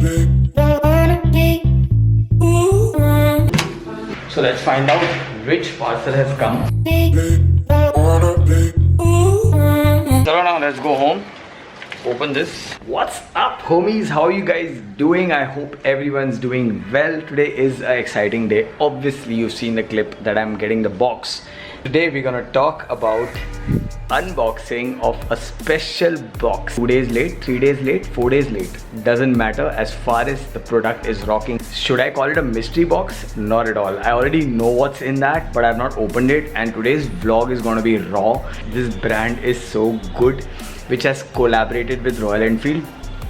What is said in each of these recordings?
So let's find out which parcel has come. So now let's go home. Open this. What's up, homies? How are you guys doing? I hope everyone's doing well. Today is an exciting day. Obviously you've seen the clip that I'm getting the box. Today we're gonna talk about unboxing of a special box. 2 days late, 3 days late, 4 days late, doesn't matter as far as the product is rocking. Should I call it a mystery box? Not at all. I already know what's in that, but I've not opened it, and today's vlog is gonna be raw. This brand is so good, which has collaborated with Royal Enfield.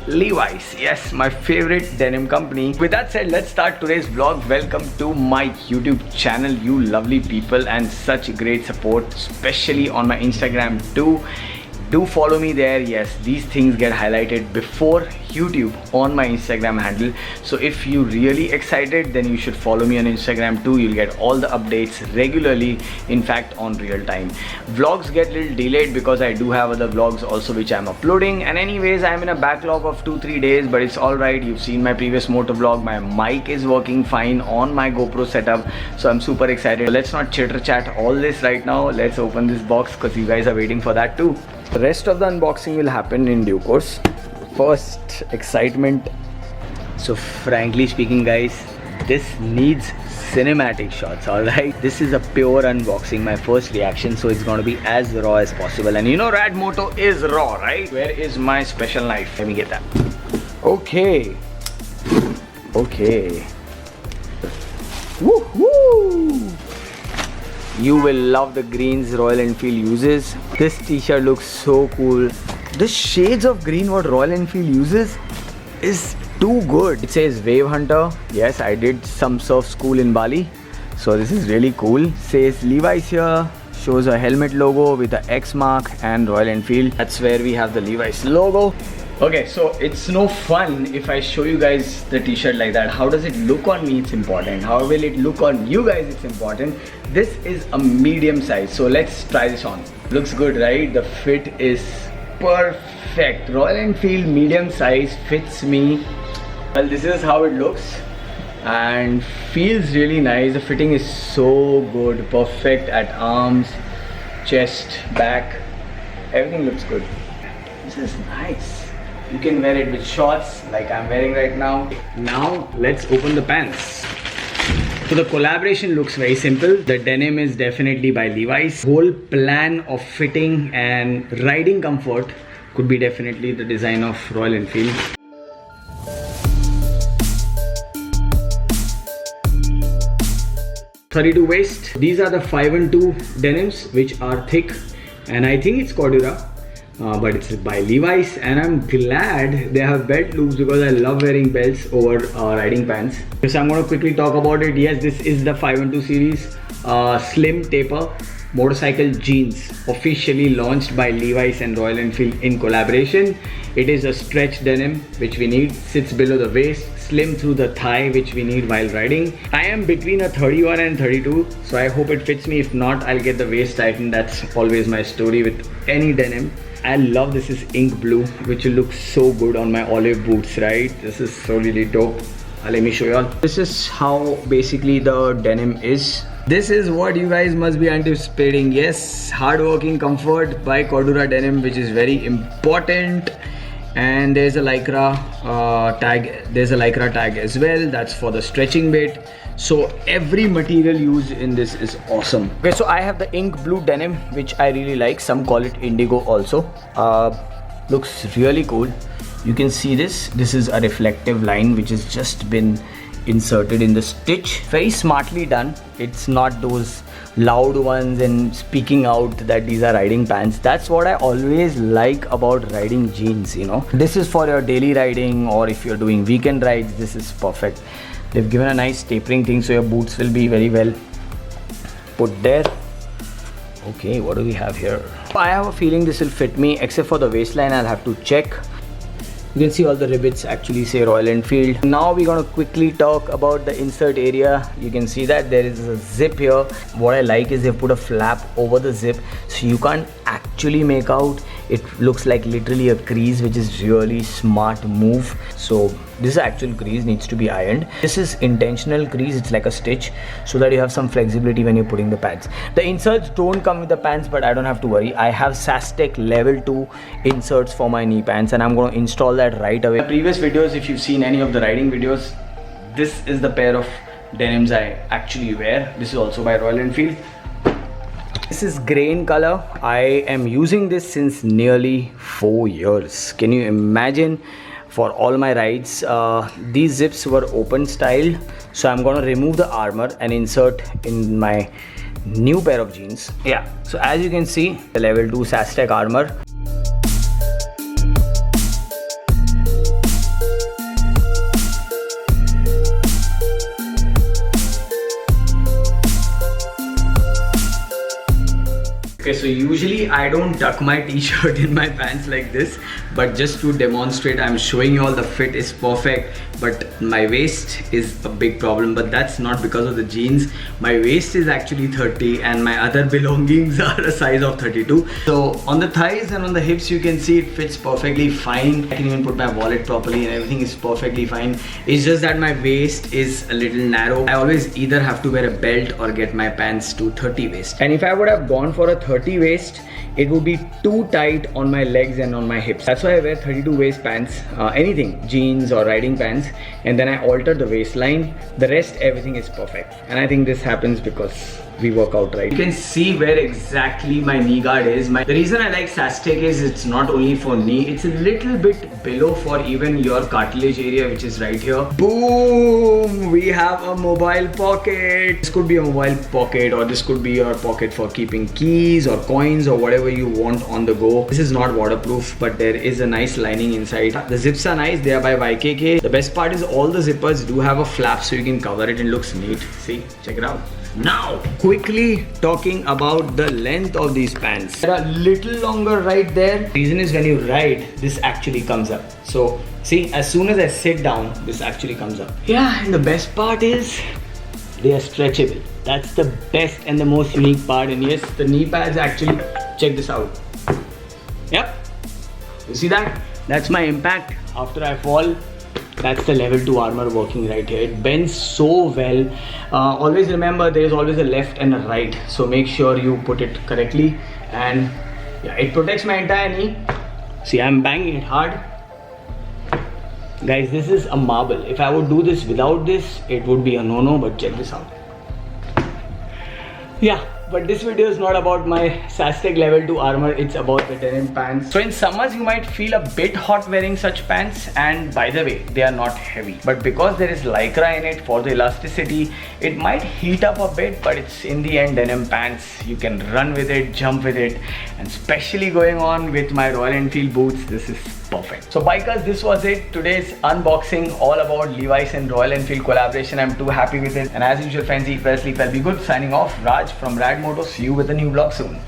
Levi's, yes, my favorite denim company. With that said, let's start today's vlog. Welcome to my YouTube channel, you lovely people, and such great support, especially on my Instagram too. Do follow me there. Yes, these things get highlighted before YouTube on my Instagram handle. So if you're really excited, then you should follow me on Instagram too. You'll get all the updates regularly, in fact on real time. Vlogs get a little delayed because I do have other vlogs also which I'm uploading, and anyways I'm in a backlog of 2-3 days, but it's alright. You've seen my previous motor vlog. My mic is working fine on my GoPro setup, so I'm super excited. Let's not chitter chat all this right now. Let's open this box because you guys are waiting for that too. The rest of the unboxing will happen in due course. First, excitement. So frankly speaking guys, this needs cinematic shots, alright? This is a pure unboxing, my first reaction, so it's gonna be as raw as possible. And you know Rad Moto is raw, right? Where is my special knife? Let me get that. Okay. Okay. Woohoo! You will love the greens Royal Enfield uses. This t-shirt looks so cool. The shades of green what Royal Enfield uses is too good. It says Wave Hunter. Yes, I did some surf school in Bali, so this is really cool. Says Levi's here. Shows a helmet logo with the X Mark and Royal Enfield. That's where we have the Levi's logo. Okay, so it's no fun if I show you guys the t-shirt like that. How does it look on me? It's important. How will it look on you guys? It's important. This is a medium size, so let's try this on. Looks good, right? The fit is perfect. Royal Enfield medium size fits me. Well, this is how it looks and feels really nice. The fitting is so good. Perfect at arms, chest, back. Everything looks good. This is nice. You can wear it with shorts like I'm wearing right now. Now let's open the pants. So the collaboration looks very simple. The denim is definitely by Levi's. Whole plan of fitting and riding comfort could be definitely the design of Royal Enfield. .32 waist. These are the 5-2 denims which are thick, and I think it's Cordura. But it's by Levi's, and I'm glad they have belt loops because I love wearing belts over riding pants. So I'm going to quickly talk about it. Yes, this is the 5-2 series slim taper motorcycle jeans, officially launched by Levi's and Royal Enfield in collaboration. It is a stretch denim which we need, sits below the waist, slim through the thigh which we need while riding. I am between a 31 and 32, so I hope it fits me. If not, I'll get the waist tightened. That's always my story with any denim. I love this is ink blue, which will look so good on my olive boots, right? This is so really dope. Let me show you all. This is how basically the denim is. This is what you guys must be anticipating. Yes, hardworking comfort by Cordura denim, which is very important. And there's a lycra tag. There's a lycra tag as well. That's for the stretching bit. So every material used in this is awesome. Okay, so I have the ink blue denim, which I really like. Some call it indigo also. Looks really cool. You can see this. This is a reflective line which has just been inserted in the stitch. Very smartly done. It's not those loud ones and speaking out that these are riding pants. That's what I always like about riding jeans, you know. This is for your daily riding, or if you're doing weekend rides, this is perfect. They've given a nice tapering thing, so your boots will be very well put there. Okay, what do we have here? I have a feeling this will fit me, except for the waistline. I'll have to check. You can see all the rivets actually say Royal Enfield. Now we're gonna quickly talk about the insert area. You can see that there is a zip here. What I like is they put a flap over the zip, so you can't actually make out. It looks like literally a crease, which is really smart move. So this is actual crease, needs to be ironed. This is intentional crease, it's like a stitch, so that you have some flexibility when you're putting the pants. The inserts don't come with the pants, but I don't have to worry. I have SASTEC level 2 inserts for my knee pants, and I'm going to install that right away. In previous videos, if you've seen any of the riding videos, this is the pair of denims I actually wear. This is also by Royal Enfield. This is grey in color. I am using this since nearly 4 years. Can you imagine? For all my rides, these zips were open styled, so I'm gonna remove the armor and insert in my new pair of jeans. Yeah, so as you can see, the level 2 SASTEC armor. Okay, so usually I don't tuck my t-shirt in my pants like this, but just to demonstrate, I'm showing you all the fit is perfect, but my waist is a big problem. But that's not because of the jeans. My waist is actually 30 and my other belongings are a size of 32. So on the thighs and on the hips, you can see it fits perfectly fine. I can even put my wallet properly and everything is perfectly fine. It's just that my waist is a little narrow. I always either have to wear a belt or get my pants to 30 waist. And if I would have gone for a 30 waist, it would be too tight on my legs and on my hips. That's why I wear 32 waist pants, anything, jeans or riding pants, and then I alter the waistline. The rest, everything is perfect. And I think this happens because we work out right. You can see where exactly my knee guard is. The reason I like SASTEC is it's not only for knee, it's a little bit below for even your cartilage area, which is right here. Boom! We have a mobile pocket. This could be a mobile pocket, or this could be your pocket for keeping keys or coins or whatever you want on the go. This is not waterproof, but there is a nice lining inside. The zips are nice, they are by YKK. The best part is all the zippers do have a flap so you can cover it and looks neat. See, check it out. Now, quickly talking about the length of these pants. They're a little longer right there. Reason is when you ride, this actually comes up. So, see, as soon as I sit down, this actually comes up. Yeah, and the best part is they are stretchable. That's the best and the most unique part. And yes, the knee pads actually, check this out. Yep, you see that? That's my impact after I fall. That's the level 2 armor working right here. It bends so well. Always remember, there is always a left and a right, so make sure you put it correctly. And yeah, it protects my entire knee. See, I'm banging it hard. Guys, this is a marble. If I would do this without this, it would be a no-no, but check this out. Yeah, but this video is not about my SASTEC level 2 armor, it's about the denim pants. So in summers you might feel a bit hot wearing such pants, and by the way, they are not heavy. But because there is lycra in it for the elasticity, it might heat up a bit, but it's in the end denim pants. You can run with it, jump with it, and especially going on with my Royal Enfield boots, this is perfect. So bikers, this was it. Today's unboxing all about Levi's and Royal Enfield collaboration. I'm too happy with it. And as usual, friends, eat well, sleep well, be good. Signing off, Raj from Rad Moto. See you with a new vlog soon.